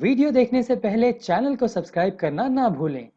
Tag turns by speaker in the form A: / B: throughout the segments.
A: Video देखने से पहले चैनल को सब्सक्राइब करना ना भूलें।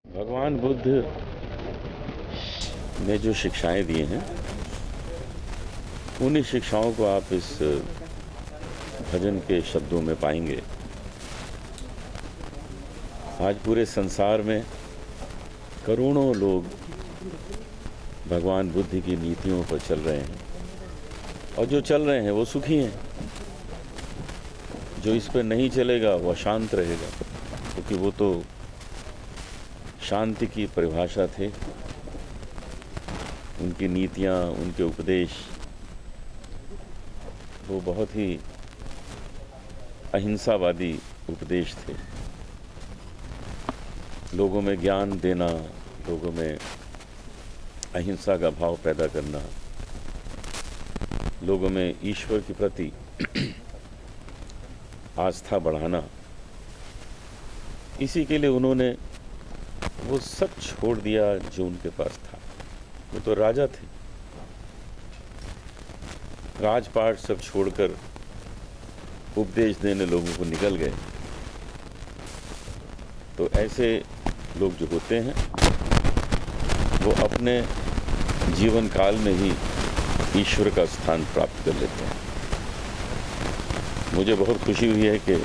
B: भगवान बुद्ध ने जो शिक्षाएं दी हैं, उन्हीं शिक्षाओं को आप इस भजन के शब्दों में पाएंगे। आज पूरे संसार में करोड़ों लोग भगवान बुद्ध की नीतियों पर चल रहे हैं, और जो चल रहे हैं वो सुखी हैं। जो इस पर नहीं चलेगा वो अशांत रहेगा, क्योंकि वो तो शांति की परिभाषा थे। उनकी नीतियाँ, उनके उपदेश वो बहुत ही अहिंसावादी उपदेश थे। लोगों में ज्ञान देना, लोगों में अहिंसा का भाव पैदा करना, लोगों में ईश्वर के प्रति आस्था बढ़ाना, इसी के लिए उन्होंने वो सब छोड़ दिया जो उनके पास था। वो तो राजा थे, राजपाट सब छोड़कर उपदेश देने लोगों को निकल गए। तो ऐसे लोग जो होते हैं वो अपने जीवन काल में ही ईश्वर का स्थान प्राप्त कर लेते हैं। मुझे बहुत खुशी हुई है कि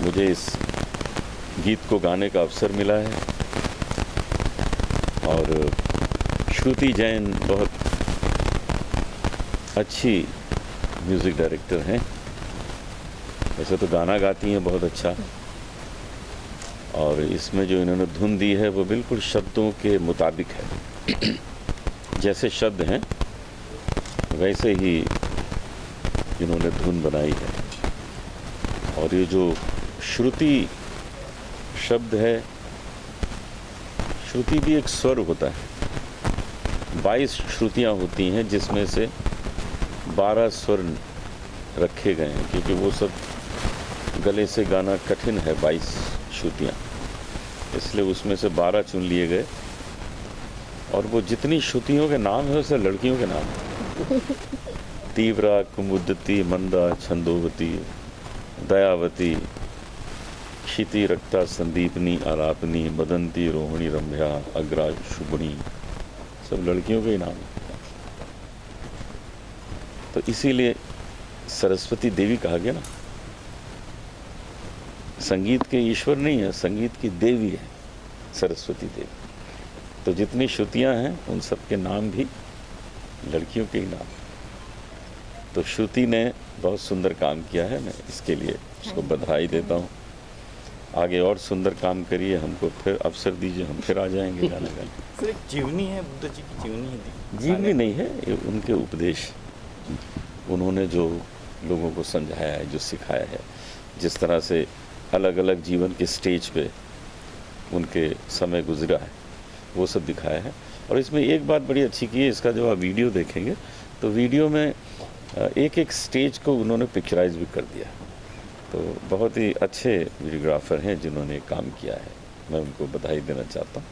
B: मुझे इस गीत को गाने का अवसर मिला है, और श्रुति जैन बहुत अच्छी म्यूज़िक डायरेक्टर हैं। वैसे तो गाना गाती हैं बहुत अच्छा, और इसमें जो इन्होंने धुन दी है वो बिल्कुल शब्दों के मुताबिक है। जैसे शब्द हैं वैसे ही इन्होंने धुन बनाई है। और ये जो श्रुति शब्द है, श्रुति भी एक स्वर होता है। 22 श्रुतियाँ होती हैं, जिसमें से 12 स्वर रखे गए हैं, क्योंकि वो सब गले से गाना कठिन है। 22 श्रुतियाँ, इसलिए उसमें से 12 चुन लिए गए। और वो जितनी श्रुतियों के नाम है वैसे लड़कियों के नाम हैं। तीव्रा, कुमुदती, मंदा, छंदोवती, दयावती, क्षिति, रक्ता, संदीपनी, आलापनी, बदंती, रोहिणी, रम्या, अग्रा, शुभनी, सब लड़कियों के ही नाम हैं। तो इसीलिए सरस्वती देवी कहा गया ना। संगीत के ईश्वर नहीं है, संगीत की देवी है सरस्वती देवी। तो जितनी श्रुतियाँ हैं उन सब के नाम भी लड़कियों के ही नाम। तो श्रुति ने बहुत सुंदर काम किया है, मैं इसके लिए उसको बधाई देता हूँ। आगे और सुंदर काम करिए, हमको फिर अवसर दीजिए, हम फिर आ जाएंगे गाना गाने।
C: सर, एक जीवनी है, बुद्ध जी की जीवनी है।
B: जीवनी नहीं है, ये उनके उपदेश, उन्होंने जो लोगों को समझाया है, जो सिखाया है, जिस तरह से अलग अलग जीवन के स्टेज पे उनके समय गुजरा है, वो सब दिखाया है। और इसमें एक बात बड़ी अच्छी की है, इसका जब आप वीडियो देखेंगे तो वीडियो में एक एक स्टेज को उन्होंने पिक्चराइज भी कर दिया। तो बहुत ही अच्छे वीडियोग्राफर हैं जिन्होंने काम किया है, मैं उनको बधाई देना चाहता हूँ।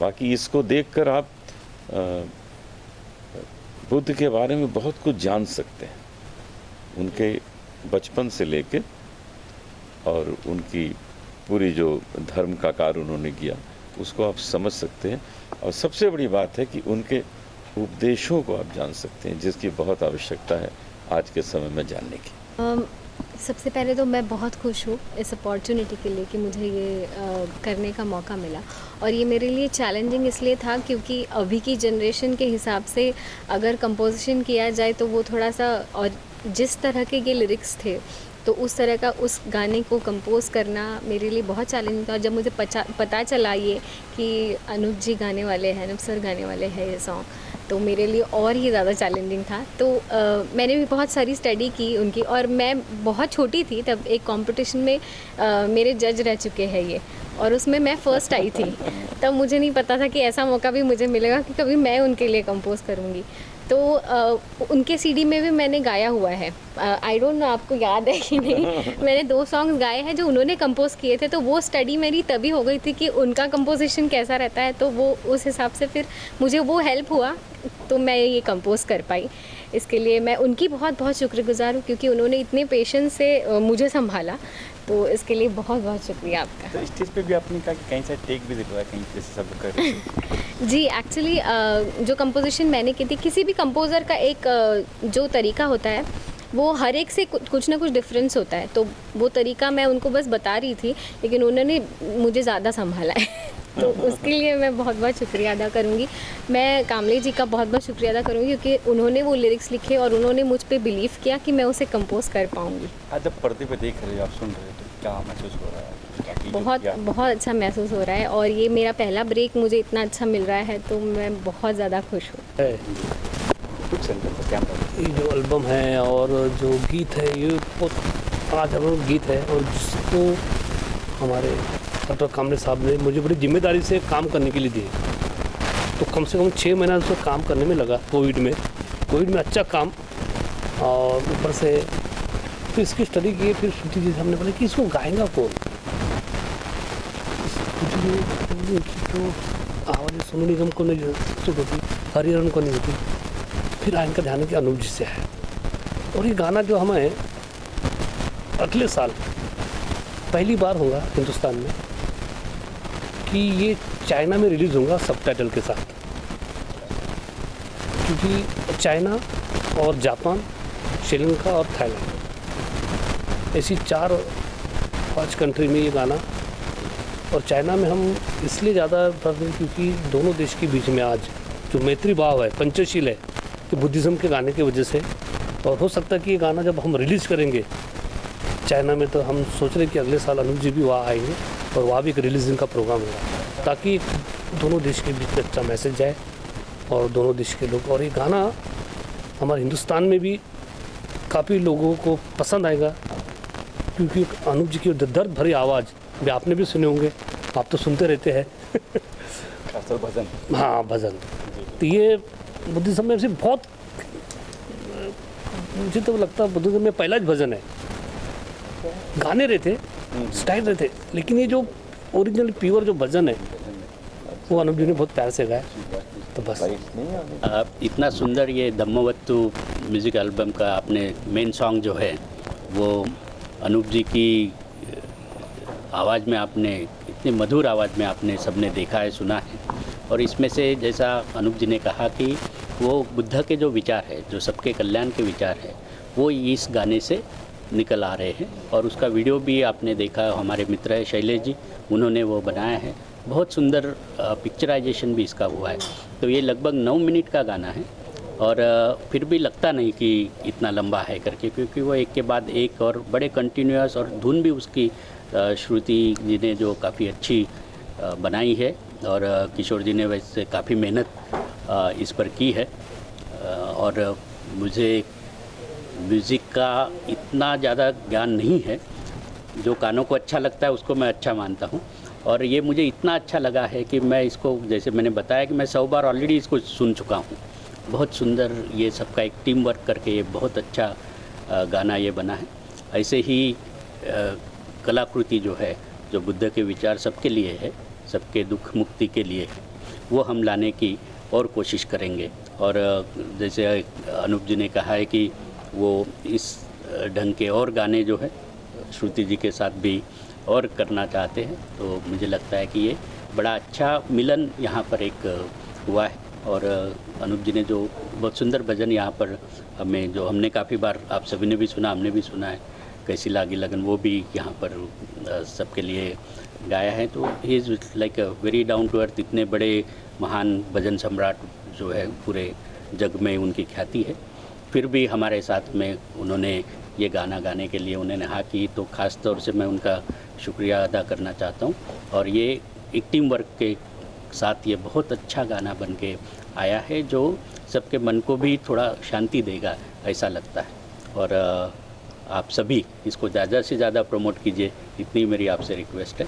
B: बाकी इसको देखकर आप बुद्ध के बारे में बहुत कुछ जान सकते हैं, उनके बचपन से लेके, और उनकी पूरी जो धर्म का कार्य उन्होंने किया उसको आप समझ सकते हैं। और सबसे बड़ी बात है कि उनके उपदेशों को आप जान सकते हैं, जिसकी बहुत आवश्यकता है आज के समय में जानने की।
D: सबसे पहले तो मैं बहुत खुश हूँ इस अपॉर्चुनिटी के लिए कि मुझे ये करने का मौका मिला। और ये मेरे लिए चैलेंजिंग इसलिए था क्योंकि अभी की जनरेशन के हिसाब से अगर कंपोजिशन किया जाए तो वो थोड़ा सा, और जिस तरह के ये लिरिक्स थे तो उस तरह का उस गाने को कंपोज़ करना मेरे लिए बहुत चैलेंजिंग था। और जब मुझे पता चला ये कि अनूप जी गाने वाले हैं, अनूप सर गाने वाले हैं ये सॉन्ग, तो मेरे लिए और ही ज़्यादा चैलेंजिंग था। तो मैंने भी बहुत सारी स्टडी की उनकी, और मैं बहुत छोटी थी तब एक कंपटीशन में मेरे जज रह चुके हैं ये, और उसमें मैं फ़र्स्ट आई थी। तब मुझे नहीं पता था कि ऐसा मौका भी मुझे मिलेगा कि कभी मैं उनके लिए कंपोज़ करूँगी। तो उनके सीडी में भी मैंने गाया हुआ है। आई डोंट नो आपको याद है कि नहीं, मैंने 2 सॉन्ग्स गाए हैं जो उन्होंने कंपोज़ किए थे। तो वो स्टडी मेरी तभी हो गई थी कि उनका कंपोजिशन कैसा रहता है, तो वो उस हिसाब से फिर मुझे वो हेल्प हुआ, तो मैं ये कंपोज़ कर पाई। इसके लिए मैं उनकी बहुत बहुत शुक्रगुज़ार हूँ क्योंकि उन्होंने इतने पेशेंस से मुझे संभाला। तो इसके लिए बहुत बहुत शुक्रिया आपका।
C: तो स्टेज पे भी आपने कहा कि कहीं से टेक भी दिलवाया, कहीं जैसे सब कर रहे थे।
D: जी, एक्चुअली जो कंपोजिशन मैंने की थी, किसी भी कंपोज़र का एक जो तरीका होता है वो हर एक से कुछ ना कुछ डिफरेंस होता है। तो वो तरीका मैं उनको बस बता रही थी, लेकिन उन्होंने मुझे ज़्यादा संभाला है। तो उसके लिए मैं बहुत बहुत शुक्रिया अदा करूँगी। मैं कामले जी का बहुत बहुत शुक्रिया अदा करूँगी क्योंकि उन्होंने वो लिरिक्स लिखे और उन्होंने मुझ पे बिलीव किया कि मैं उसे कंपोज़ कर पाऊँगी।
C: आज जब पर्दे पे देख रहे हो, आप सुन रहे हो, तो क्या महसूस हो रहा है? बाकी जो
D: बहुत
C: किया-
D: बहुत अच्छा महसूस हो रहा है, और ये मेरा पहला ब्रेक मुझे इतना अच्छा मिल रहा है, तो मैं बहुत ज़्यादा खुश हूँ।
E: है।
C: कुछ सेंटर पर कैमरा
E: ये जो एल्बम है और जो गीत है, ये बहुत आजमगढ़ गीत है, और जिसको हमारे डॉक्टर कामले साहब ने मुझे बड़ी जिम्मेदारी से काम करने के लिए दिए। तो कम से कम 6 महीना उसको काम करने में लगा। कोविड में अच्छा काम, और ऊपर से फिर इसकी स्टडी की। फिर श्रुति जी से हमने बोला कि इसको गाएगा कौन। श्रुति जी तो आवाज़ सोनू निगम को नहीं सूट होती, हरिहरन को नहीं होती। फिर इनका ध्यान कि अनूप जी से है, और ये गाना जो हमें अगले साल पहली बार होगा हिंदुस्तान में कि ये चाइना में रिलीज़ होगा सबटाइटल के साथ, क्योंकि चाइना और जापान, श्रीलंका और थाईलैंड, ऐसी 4-5 कंट्री में ये गाना। और चाइना में हम इसलिए ज़्यादा क्योंकि दोनों देश के बीच में आज जो मैत्री भाव है, पंचशील है, कि बुद्धिज़्म के गाने की वजह से। और हो सकता है कि ये गाना जब हम रिलीज़ करेंगे चाइना में, तो हम सोच रहे हैं कि अगले साल अनूप जी भी वहाँ आएंगे और वहाँ भी एक रिलीजिंग का प्रोग्राम होगा, ताकि दोनों देश के बीच में अच्छा मैसेज जाए और दोनों देश के लोग। और ये गाना हमारे हिंदुस्तान में भी काफ़ी लोगों को पसंद आएगा, क्योंकि अनूप जी की दर्द भरी आवाज़ भी आपने भी सुने होंगे, आप तो सुनते रहते हैं।
C: खासतौर भजन।
E: हाँ, भजन। तो ये बुद्धिज़्म में से बहुत, मुझे तो लगता है बुद्धिज़्म में पहला भजन है। गाने रहते, स्टाइल रहते, लेकिन ये जो ओरिजिनल प्योर जो भजन है वो अनूप जी ने बहुत प्यार से गाया। तो बस
F: इतना सुंदर ये दम्मवत्तु म्यूज़िक एल्बम का आपने मेन सॉन्ग जो है वो अनूप जी की आवाज़ में, आपने इतनी मधुर आवाज़ में आपने सबने देखा है, सुना है। और इसमें से जैसा अनूप जी ने कहा कि वो बुद्ध के जो विचार है, जो सबके कल्याण के विचार है, वो इस गाने से निकल आ रहे हैं। और उसका वीडियो भी आपने देखा, हमारे मित्र है शैलेश जी, उन्होंने वो बनाया है। बहुत सुंदर पिक्चराइजेशन भी इसका हुआ है। तो ये लगभग 9 मिनट का गाना है, और फिर भी लगता नहीं कि इतना लंबा है करके, क्योंकि वो एक के बाद एक और बड़े कंटिन्यूअस, और धुन भी उसकी श्रुति जी ने जो काफ़ी अच्छी बनाई है, और किशोर जी ने वैसे काफ़ी मेहनत इस पर की है। और मुझे म्यूज़िक का इतना ज़्यादा ज्ञान नहीं है, जो कानों को अच्छा लगता है उसको मैं अच्छा मानता हूँ। और ये मुझे इतना अच्छा लगा है कि मैं इसको, जैसे मैंने बताया कि मैं 100 बार ऑलरेडी इसको सुन चुका हूँ। बहुत सुंदर ये सबका एक टीम वर्क करके ये बहुत अच्छा गाना ये बना है। ऐसे ही कलाकृति जो है, जो बुद्ध के विचार सबके लिए है, सबके दुख मुक्ति के लिए है, वो हम लाने की और कोशिश करेंगे। और जैसे अनूप जी ने कहा है कि वो इस ढंग के और गाने जो है श्रुति जी के साथ भी और करना चाहते हैं, तो मुझे लगता है कि ये बड़ा अच्छा मिलन यहाँ पर एक हुआ है। और अनूप जी ने जो बहुत सुंदर भजन यहाँ पर हमें, जो हमने काफ़ी बार, आप सभी ने भी सुना, हमने भी सुना है, कैसी लागी लगन वो भी यहाँ पर सबके लिए गाया है। तो he is like a very down to earth. इतने बड़े महान भजन सम्राट जो है पूरे जग में उनकी ख्याति है, फिर भी हमारे साथ में उन्होंने ये गाना गाने के लिए उन्होंने हाँ की, तो ख़ास तौर से मैं उनका शुक्रिया अदा करना चाहता हूँ। और ये एक टीम वर्क के साथ ये बहुत अच्छा गाना बन के आया है जो सबके मन को भी थोड़ा शांति देगा ऐसा लगता है। और आप सभी इसको ज़्यादा से ज़्यादा प्रमोट कीजिए, इतनी मेरी आपसे रिक्वेस्ट है।